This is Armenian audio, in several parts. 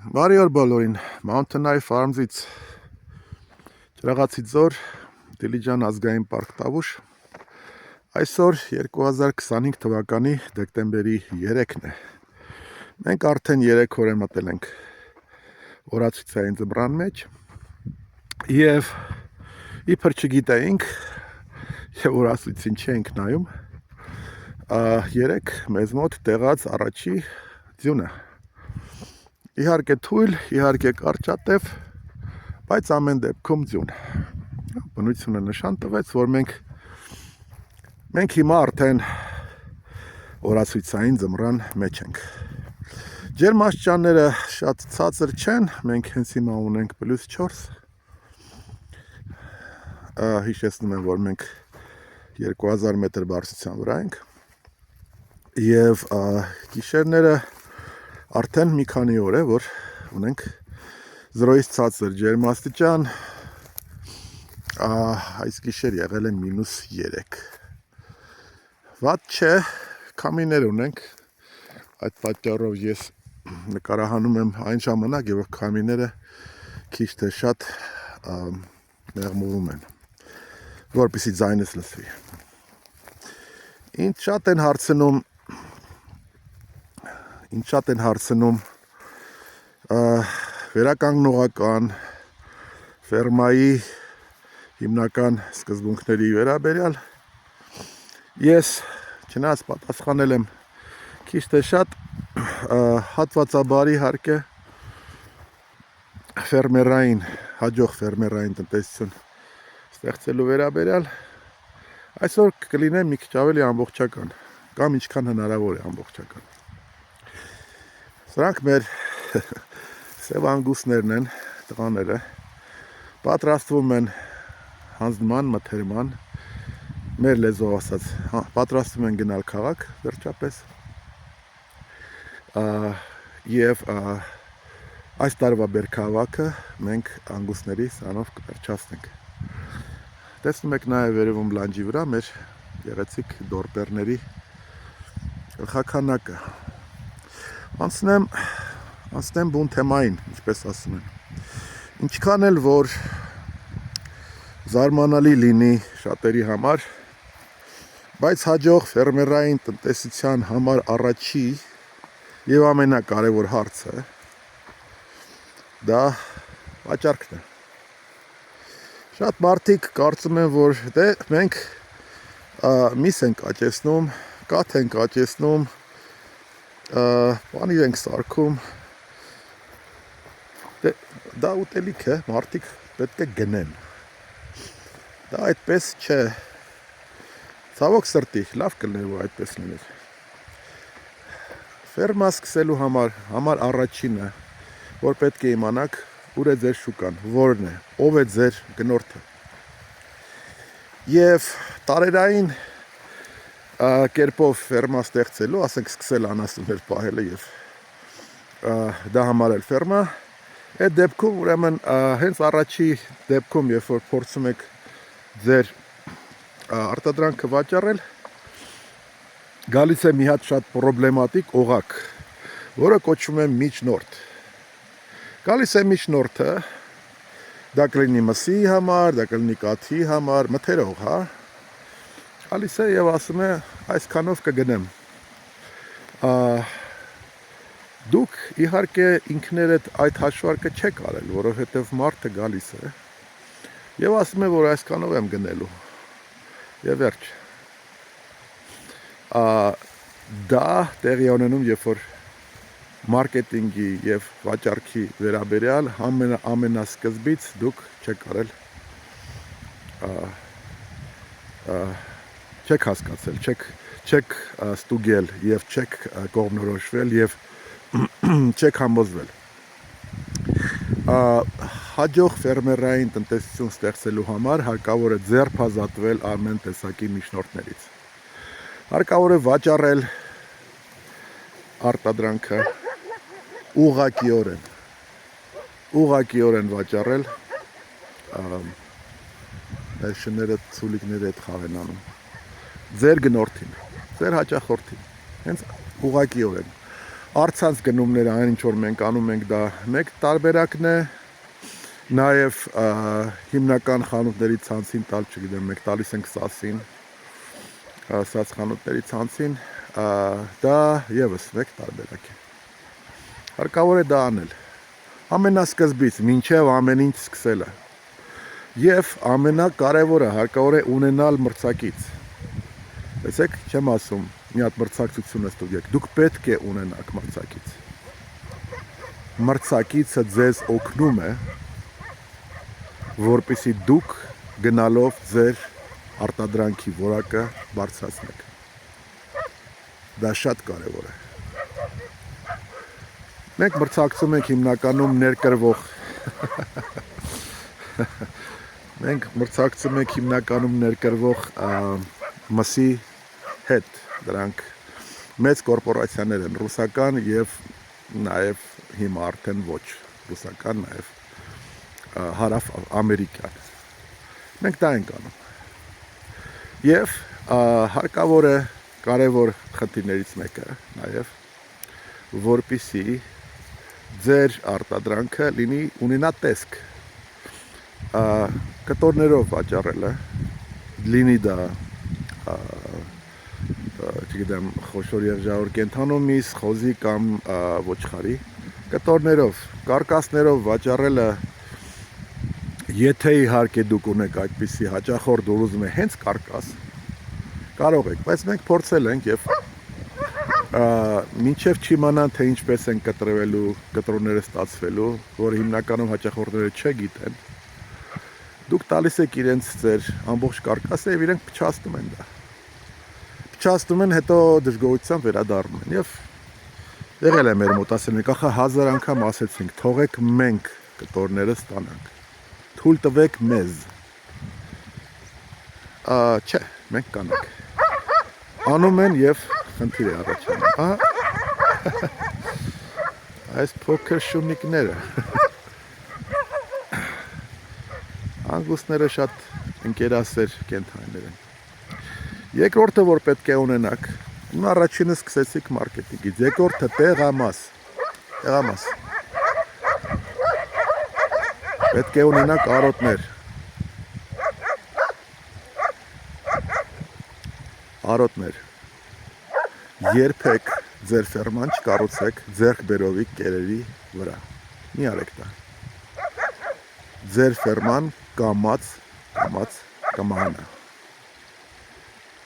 Բարի օր բոլորին, Mountain Eye Farms-ից Ջրաղացի ձոր, Դիլիջան ազգային պարկ Տավուշ։ Այսօր 2025 թվականի դեկտեմբերի 3-ն է։ Մենք արդեն 3 օր մտել ենք օրացույցային ձմռան մեջ եւ իբր չգիտեինք եւ օրացույցին չենք նայում, 3 մեզ մոտ տեղած առաջի ձյունը։ Իհարկե թույլ, իհարկե կարճատև, բայց ամեն դեպքում ձյուն։ Բնությունը նշան տվեց, որ մենք հիմա արդեն օրացույցային ձմռան մեջ ենք։ Ջերմաստիճանները շատ ցածր չեն, մենք հենց հիմա ունենք +4։ Հիշեցնում եմ, որ մենք 2000 մետր բարձրության վրա ենք։ Եվ գիշերները արդեն մի քանի օր է, որ ունենք 0-ից ցածր ջերմաստիճան, այս գիշեր եղել է -3։ Վատ չէ, քամիներ ունենք, այդ պատճառով ես նկարահանում եմ այն ժամանակ, երբ քամիները քիչ թե շատ մեղմում են, որպեսզի ձայնս լսվի։ Ինձ շատ են հարցնում վերականգնողական ֆերմայի հիմնական սկզբունքների վերաբերյալ։ Ես չնայած պատասխանել եմ քիչ թե շատ, հատվածաբար իհարկե հաջող ֆերմերային տնտեսություն ստեղծելու վերաբերյալ այսօր կլինեմ մի քիչ ավելի ամբողջական, կամ ինչքան հնարավոր է ամբողջական։ Սրանք մեր սև անգուսներն են, տղաները, պատրաստվում են հանձնման, մթերման, մեր լեզվով ասած, պատրաստվում են գնալ քաղաք, վերջապես, և այս տարվա բերքահավաքը մենք անգուսների սրանով կվերջացնենք։ Տեսնում եք նաև վերևում լանջի վրա մեր գեղեցիկ դորպերների գլխաքանակը։ Անցնեմ բուն թեմային, ինչպես ասում են։ Ինչքան էլ որ զարմանալի լինի շատերի համար, բայց հաջող ֆերմերային տնտեսության համար առաջի եւ ամենակարևոր հարցը դա վաճառքն է։ Շատ մարդիկ կարծում են, որ մենք միս ենք աճեցնում, կաթ ենք աճեցնում, պանիր ենք սարքում, դա ուտելիք է, մարդիկ պետք է գնեն։ Դա այդպես չէ, ցավոք սրտի, լավ կլիներ, որ այդպես լիներ։ Ֆերմա սկսելու համար առաջինը, որ պետք է իմանաք, ուր է ձեր շուկան, որն է, ով է ձեր գնորդը։ Եվ տարերային կերպով ֆերմա ստեղծելու, ասենք սկսել անասուններ պահելը եւ դա համարել ֆերմա, այդ դեպքում ուրեմն հենց առաջի դեպքում, երբ որ փորձում եք ձեր արտադրանքը վաճառել, գալիս է մի հատ շատ պրոբլեմատիկ օղակ, որը կոչվում է միջնորդ։ Գալիս է միջնորդը, դա կլինի մսի համար, դա կլինի կաթի համար, մթերող, հա։ Գալիս է եւ ասում է, այսքանով կգնեմ։ Դուք իհարկե ինքներդ այդ հաշվարկը չեք արել, որովհետեւ մարդը գալիս է եւ ասում է, որ այսքանով եմ գնելու։ Եվ վերջ։ Դա տեղի ունենում, երբ որ մարքեթինգի եւ վաճառքի վերաբերյալ ամենասկզբից դուք չեք արել, չեք հասկացել, չեք ստուգել եւ չեք կողմնորոշվել եւ չեք համոզվել։ Հաջող ֆերմերային տնտեսություն ստեղծելու համար հարկավոր է ձեռբազատվել ամեն տեսակի միջնորդներից։ Հարկավոր է վաճառել արտադրանքը ուղղակիորեն վաճառել, այս շները ցուլիկները այդ խաղ են անում, ձեր գնորդին, ձեր հաճախորդին, հենց ուղղակիորեն, Արցանց գնումները այն ինչ որ մենք անում ենք դա մեկ տարբերակն է, նաև հիմնական խանութների ցանցին տալ, չգիտեմ, մենք տալիս ենք սասին, սաց խանութների ցանցին, դա եւս մեկ տարբերակ է։ Հարկավոր է դա անել։ Ամենասկզբից մինչև ամեն ինչ սկսելը։ Եվ ամենակարևորը հարկավոր է ունենալ մրցակից։ Տեսեք, չեմ ասում, մի հատ մրցակցություն ստուգեք, դուք պետք է ունենաք մրցակից։ Մրցակիցը ձեզ օգնում է, որպեսզի դուք գնալով ձեր արտադրանքի որակը բարձրացնեք։ Դա շատ կարևոր է։ Մենք մրցակցում ենք հիմնականում ներկրվող Մենք մրցակցում ենք հիմնականում ներկրվող մսի հետ, դրանք մեծ կորպորացիաներ են, ռուսական եւ նաեւ հիմա արդեն ոչ, ռուսական նաեւ հարավ ամերիկյան։ Մենք դա ենք անում։ Եվ հարկավոր է կարևոր խնդիրներից մեկը նաեւ, որպեսզի ձեր արտադրանքը ունենա տեսք։ Կտորներով վաճառելը, լինի դա չգիտեմ, խոշոր եղջայր կենդանու միս, խոզի կամ ոչխարի, կտորներով, կարկասներով վաճառելը, եթե իհարկե դուք ունեք այդպիսի հաճախորդ, որ ուզում է հենց կարկաս, կարող եք, բայց մենք փորձել ենք եւ մինչև չիմանան, թե ինչպես են կտրվելու, կտրոնները ստացվելու, որ հիմնականում հաճախորդները չգիտեն, դուք տալիս եք իրենց ձեր ամբողջ կարկասը եւ իրենք փչացնում են դա։ Փչացնում են, հետո դժգոհությամբ վերադառնում են եւ եղել է մեր մոտ ասել ենք, ախա 1000 անգամ ասեցինք, թողեք մենք կտորները ստանանք։ Թույլ տվեք մեզ։ Չէ, մենք կանենք։ Անում են եւ խնդիր է առաջանում։ Այս փոքր շունիկները Անգուստները շատ ընկերասեր կենդանիներ են։ Երկրորդը, որ պետք է ունենաք, հիմա առաջինը սկսեցիք մարքեթինգից, երկրորդը տեղամաս։ Պետք է ունենաք արոտներ։ Երբեք ձեր ֆերման չկառուցեք ձեռք բերովի կերերի վրա։ Մի արեք դա։ Ձեր ֆերման կամաց կմահանա։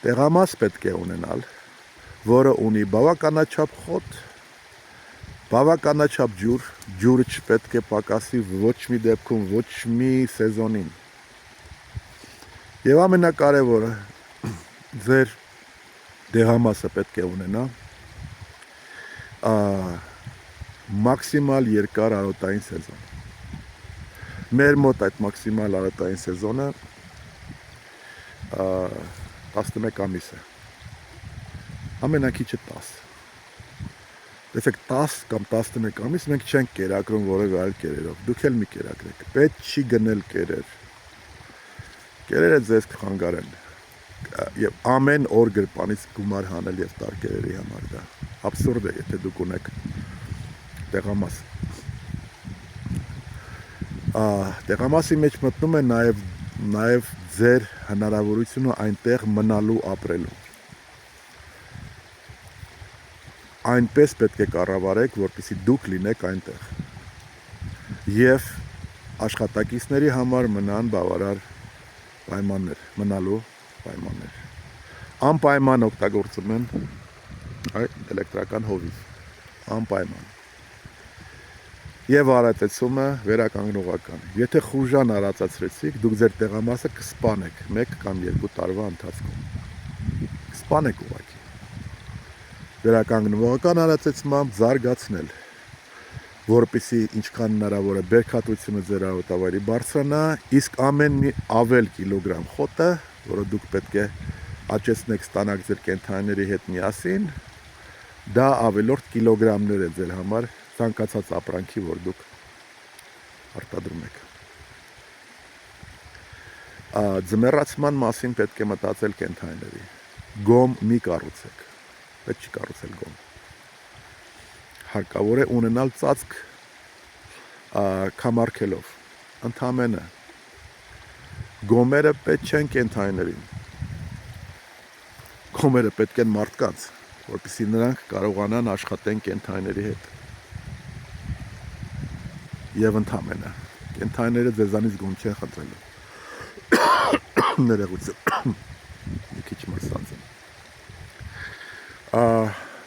Տեղամաս պետք է ունենալ, որը ունի բավականաչափ խոտ, բավականաչափ ջուր, ջուրը չպետք է պակասի ոչ մի դեպքում, ոչ մի սեզոնին։ Եվ ամենակարևորը, ձեր տեղամասը պետք է ունենա մաքսիմալ երկար արոտային սեզոն։ Մեր մոտ այդ մաքսիմալ արոտային սեզոնը 11 ամիս է, ամենակիչը 10։ Տեսեք 10 կամ 11 ամիս մենք չենք կերակրում որևէ այլ կերերով, դուք էլ մի կերակրեք, պետք չի գնել կերեր, կերերը ձեզ կխանգարեն և ամեն օր գրպանից գումար հանել և տար կերերի համար դա, աբսուրդ է, եթե դուք ունեք տեղամաս։ Տեղամասի մեջ մտնում է նաև ձեր հնարավորությունը այնտեղ մնալու ապրելու։ Այնպես պետք է կառավարեք, որպեսզի դուք լինեք այնտեղ։ Եվ աշխատակիցների համար մնան բավարար պայմաններ, մնալու պայմաններ։ Անպայման օգտագործում են էլեկտրական հովիվ, անպայման։ Եվ արատեցումը վերականգնողական։ Եթե խուժան արածացրեցիք, դուք ձեր տեղամասը կսպանեք 1 կամ 2 տարվա ընթացքում։ Կսպանեք ուղղակի։ Վերականգնողական արածեցմամբ զարգացնել, որպեսզի ինչքան հնարավոր է բերքատվությունը ձեր արոտավայրի բարձրանա, իսկ ամեն մի ավել կիլոգրամ խոտը, որը դուք պետք է աճեցնեք ստանաք ձեր կենդանիների հետ միասին, դա ավելորդ կիլոգրամներ է ձեր համար ցանկացած ապրանքի, որ դուք արտադրում եք։ Ձմեռացման մասին պետք է մտածել կենդանիների։ Գոմ մի կառուցեք, պետք չի կառուցել գոմ։ հարկավոր է ունենալ ծածկ կամարքելով, ընդամենը, գոմերը պետք չեն կենթայիներին, գոմերը պետք են մարդկանց, որպեսզի նրանք կարողանան աշխատեն կենթայիների հետ, և ընդամենը, կենթայիները ձեզանից գոմ չեն խնդրելու, ներողություն, մի քիչ մրսած եմ,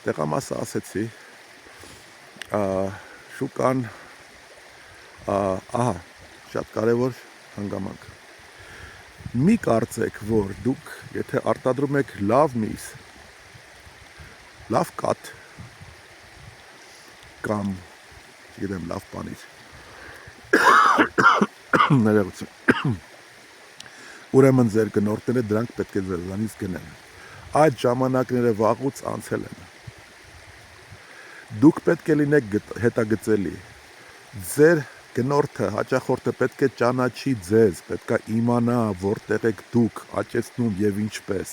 տեղամասը ասեցի, շուկան, ահա, շատ կարևոր հանգամանք, մի կարծեք, որ դուք, եթե արտադրում եք լավ միս, լավ կաթ, կամ, չգիտեմ, լավ պանիր, ներողություն, ուրեմն ձեր գնորդները դրանք պետք է ձեզանից գնեն, այդ ժամանակները վաղուց անցել են, դուք պետք է լինեք հետագծելի, ձեր գնորդը, հաճախորդը պետք է ճանաչի ձեզ, պետք է իմանա, որտեղ եք դուք աճեցնում և ինչպես,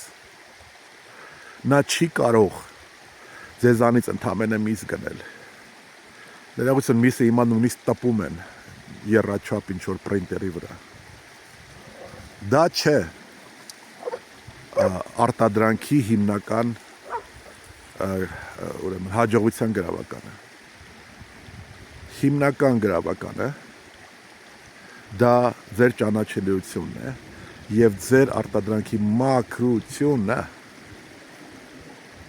նա չի կարող ձեզանից ընդամենը միս գնել, ներողություն միսը հիմա նույնիսկ տպում են եռաչափ ինչ-որ պրինտերի վրա, դա չէ արտադրանքի հիմնական հաջողության գրավականը, հիմնական գրավականը դա ձեր ճանաչելիությունն է և ձեր արտադրանքի մաքրությունը,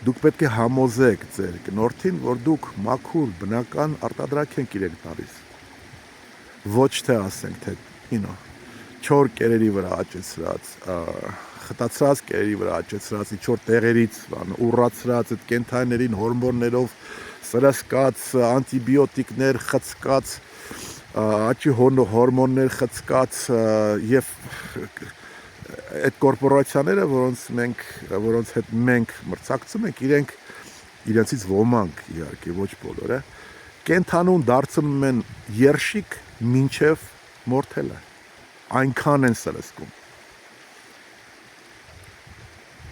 դուք պետք է համոզեք ձեր գնորդին, որ դուք մաքուր բնական արտադրանք եք իրենք տալիս, ոչ թե ասենք, թե չոր կերերի վրա աճեցրած, խտացրած կերերի վրա աճեցրած, ինչ-որ տեղերից ուռացրած, այդ կենթայիներին հորմոններով սրսկած, անտիբիոտիկներ խցկած, աճի հորմոններ խցկած և այդ կորպորացիաները, որոնց հետ մենք մրցակցում ենք, իրենցից ոմանք իհարկե, ոչ բոլորը, կենթանուն դարձնում են երշիկ մինչև մորթելը, այնքան են սրսկում,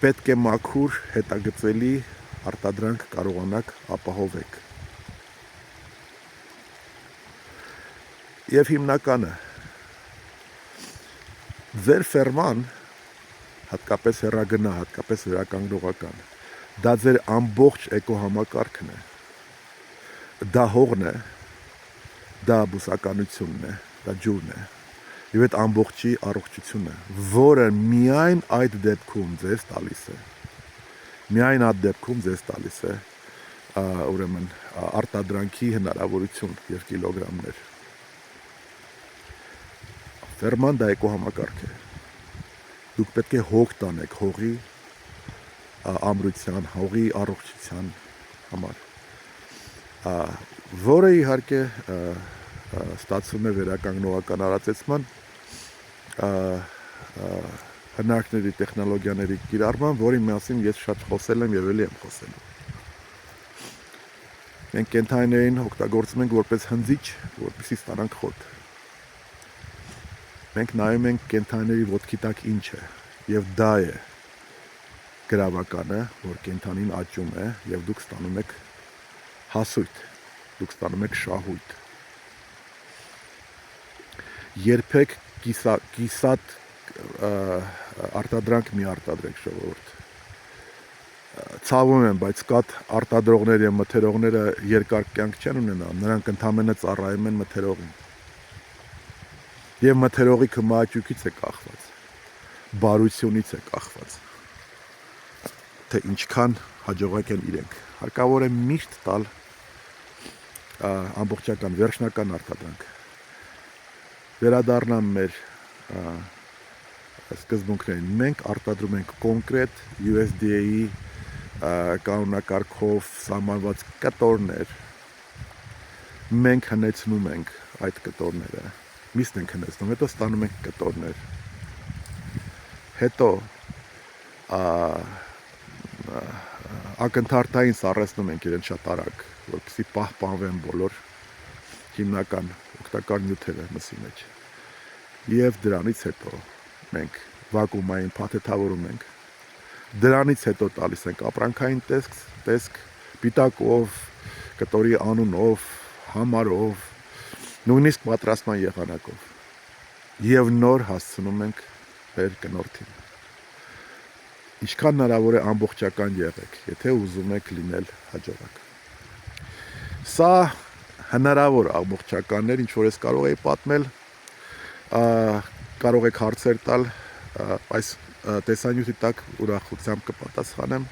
պետք է մաքուր հետագծելի արտադրանք կարողանաք ապահովեք, և հիմնականը, ձեր ֆերման, հատկապես հեռագնա, հատկապես վերականգնողական, դա ձեր ամբողջ էկոհամակարգն է, դա հողն է, դա բուսականությունն է, դա ջուրն է, և այդ ամբողջի առողջությունը, որը միայն այդ դեպքում ձեզ տալիս է, միայն այդ դեպքում ձեզ տալիս է, ուրեմն արտադրանքի հնարավորություն և կիլոգրամներ, ֆերման դա էկոհամակարգ է, դուք պետք է հող տանեք հողի ամրության, հողի առողջության համար, որը իհարկե ստացվում է վերականգնողական արածեցման հնարքների, տեխնոլոգիաների կիրառման, որի մասին ես շատ խոսել եմ և էլի եմ խոսել։ Մենք կենթայիներին օգտագործում ենք որպես հնձիչ, որպեսզի ստանանք խոտ։ Մենք նայում ենք կենթայիների ոտքի տակ ինչ է, և դա է գրավականը, որ կենթանին աճում է, և դուք ստանում եք հասույթ, դուք ստանում եք շահույթ։ Երբեք կիսատ արտադրանք մի արտադրեք, ժողովուրդ։ Ցավում եմ, բայց կաթ արտադրողներ և մթերողները երկար կյանք չեն ունենա, նրանք ընդամենը ծառայում են մթերողին։ Եվ մթերողի քմահաճույքից է կախված, բարությունից է կախված, թե ինչքան հաջողակ են իրենք։ Հարկավոր է միշտ տալ ամբողջական, վերջնական արտադրանք։ Վերադառնամ մեր սկզբունքներին, մենք արտադրում ենք կոնկրետ USDA-ի կանոնակարգով սահմանված կտորներ, մենք հնեցնում ենք այդ կտորները, միստ ենք հնեցնում, հետո ստանում ենք կտորներ, հետո ակնթարթային սառեցնում ենք իրեն շատ արագ, որպեսզի պահպանվեն բոլոր հիմնական օգտակար նյութերը մսի մեջ, և դրանից հետո մենք վակուումային փաթեթավորում ենք, դրանից հետո տալիս ենք ապրանքային տեսք, պիտակով, կտորի անունով, համարով, նույնիսկ պատրաստման եղանակով եւ նոր հասցնում ենք մեր կնորդին։ Ինչքան հնարավոր է ամբողջական եղեք, եթե ուզում եք լինել հաջողակ։ Սա հնարավոր ամբողջականներ, ինչ որ ես կարող եի պատմել, կարող եք հարցեր տալ, այս տեսանյութի տակ ուրախությամբ կպատասխանեմ։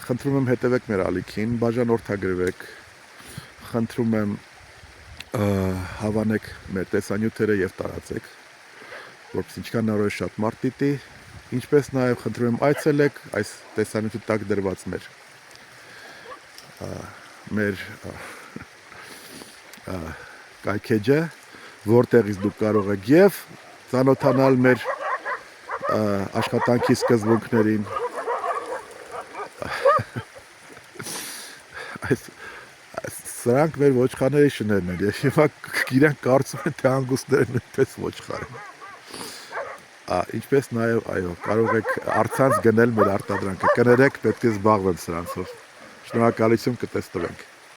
Խնդրում եմ հետևեք մեր ալիքին, բաժանորդագրվեք, խնդրում եմ հավանեք մեր տեսանյութերը եւ տարածեք, որովհետեւ ինչքան հնարավոր է շատ մարդ դիտի, ինչպես նաեւ խնդրում եմ այցելեք այս տեսանյութի տակ դրված մեր կայքեջը, որտեղից դուք կարող եք եւ ծանոթանալ մեր աշխատանքի սկզբունքներին, սրանք մեր ոչխարների շներն են, եւ հիմա իրենք կարծում են, թե հանգուստները նույնպես ոչխար են։ Ինչպես նաեւ, այո, կարող եք առցանց գնել մեր արտադրանքը, կներեք, պետք է զբաղվեմ սրանցով։ Շնորհակալություն, կտեսնվենք։